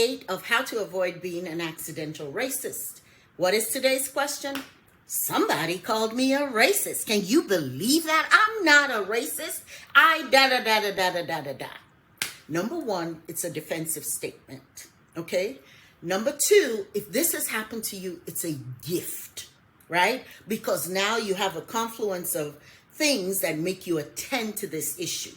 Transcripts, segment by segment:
8 of how to avoid being an accidental racist. What is today's question? Somebody called me a racist. Can you believe that? I'm not a racist. I. Number one, it's a defensive statement. Okay? Number two, if this has happened to you, it's a gift, right? Because now you have a confluence of things that make you attend to this issue.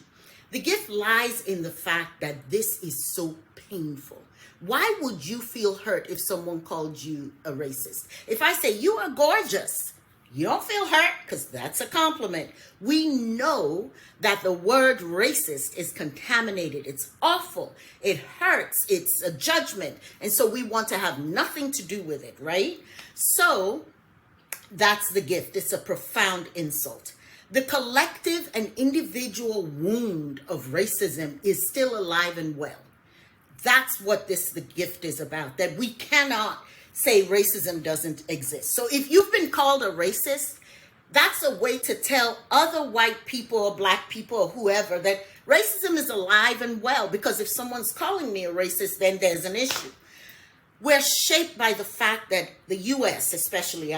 The gift lies in the fact that this is so painful. Why would you feel hurt if someone called you a racist? If I say you are gorgeous, you don't feel hurt because that's a compliment. We know that the word racist is contaminated. It's awful. It hurts. It's a judgment. And so we want to have nothing to do with it, right? So that's the gift. It's a profound insult. The collective and individual wound of racism is still alive and well. That's what the gift is about, that we cannot say racism doesn't exist. So if you've been called a racist, that's a way to tell other white people or black people or whoever that racism is alive and well, because if someone's calling me a racist, then there's an issue. We're shaped by the fact that the U.S. especially,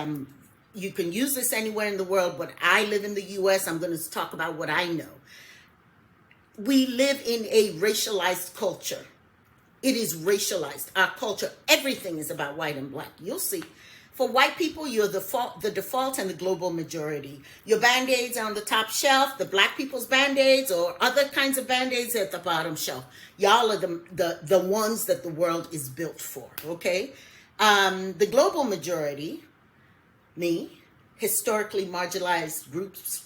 you can use this anywhere in the world, but I live in the U.S. I'm going to talk about what I know. We live in a racialized culture. It is racialized. Our culture, everything is about white and black. You'll see. For white people, you're the default and the global majority. Your Band-Aids are on the top shelf. The black people's Band-Aids or other kinds of Band-Aids are at the bottom shelf. Y'all are the ones that the world is built for, okay? The global majority, me, historically marginalized groups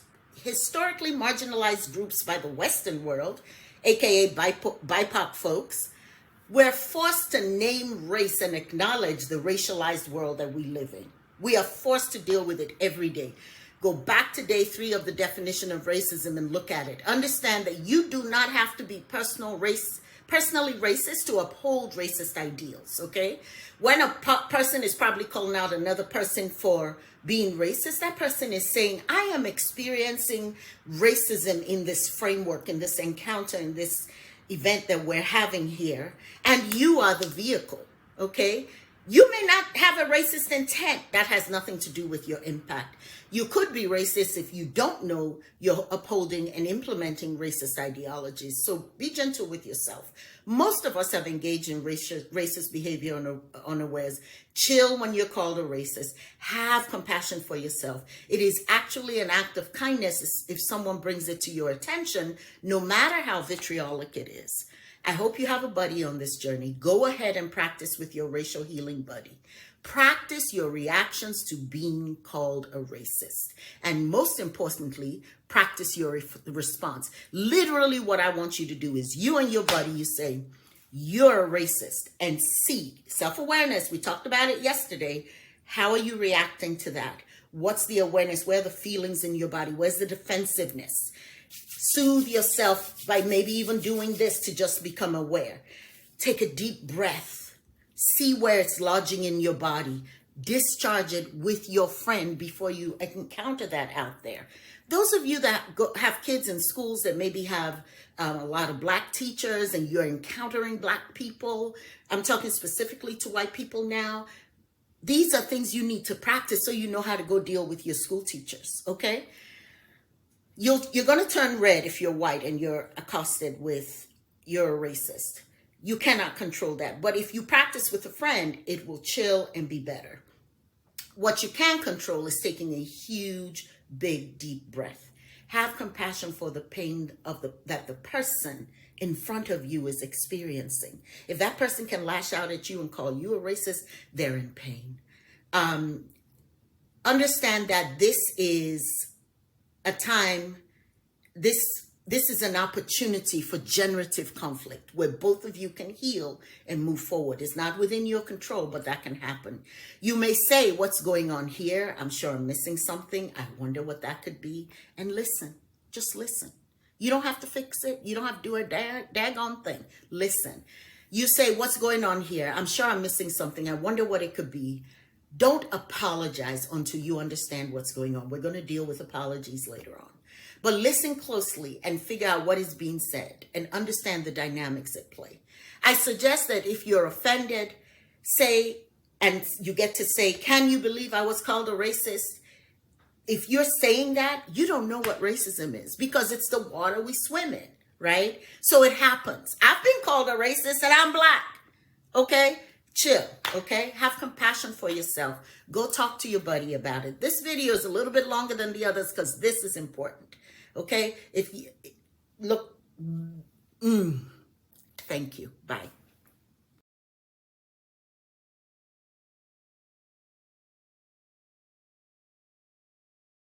by the Western world, aka BIPOC folks, we're forced to name race and acknowledge the racialized world that we live in. We are forced to deal with it every day. Go back to day 3 of the definition of racism and look at it. Understand that you do not have to be personally racist to uphold racist ideals, okay? When a person is probably calling out another person for being racist, that person is saying, I am experiencing racism in this framework, in this encounter, in this event that we're having here, and you are the vehicle, okay? You may not have a racist intent. That has nothing to do with your impact. You could be racist if you don't know you're upholding and implementing racist ideologies. So be gentle with yourself. Most of us have engaged in racist behavior unawares. Chill when you're called a racist. Have compassion for yourself. It is actually an act of kindness if someone brings it to your attention, no matter how vitriolic it is. I hope you have a buddy on this journey. Go ahead and practice with your racial healing buddy. Practice your reactions to being called a racist. And most importantly, practice your response. Literally what I want you to do is you and your buddy, you say, you're a racist, and see, self-awareness, we talked about it yesterday. How are you reacting to that? What's the awareness? Where are the feelings in your body? Where's the defensiveness? Soothe yourself by maybe even doing this to just become aware. Take a deep breath. See where it's lodging in your body. Discharge it with your friend before you encounter that out there. Those of you that have kids in schools that maybe have a lot of black teachers and you're encountering black people, I'm talking specifically to white people now. These are things you need to practice so you know how to go deal with your school teachers, okay? You're going to turn red if you're white and you're accosted with, you're a racist. You cannot control that. But if you practice with a friend, it will chill and be better. What you can control is taking a huge, big, deep breath. Have compassion for the pain that the person in front of you is experiencing. If that person can lash out at you and call you a racist, they're in pain. Understand that this is a time, this is an opportunity for generative conflict where both of you can heal and move forward. It's not within your control, but that can happen. You may say, what's going on here? I'm sure I'm missing something. I wonder what that could be. And listen, just listen. You don't have to fix it. You don't have to do a daggone thing. Listen. You say, what's going on here? I'm sure I'm missing something. I wonder what it could be. Don't apologize until you understand what's going on. We're going to deal with apologies later on. But listen closely and figure out what is being said and understand the dynamics at play. I suggest that if you're offended, say, and you get to say, can you believe I was called a racist? If you're saying that, you don't know what racism is, because it's the water we swim in, right? So it happens. I've been called a racist and I'm black. Okay? Chill, okay? Have compassion for yourself. Go talk to your buddy about it. This video is a little bit longer than the others because this is important, okay? If you look, thank you. Bye.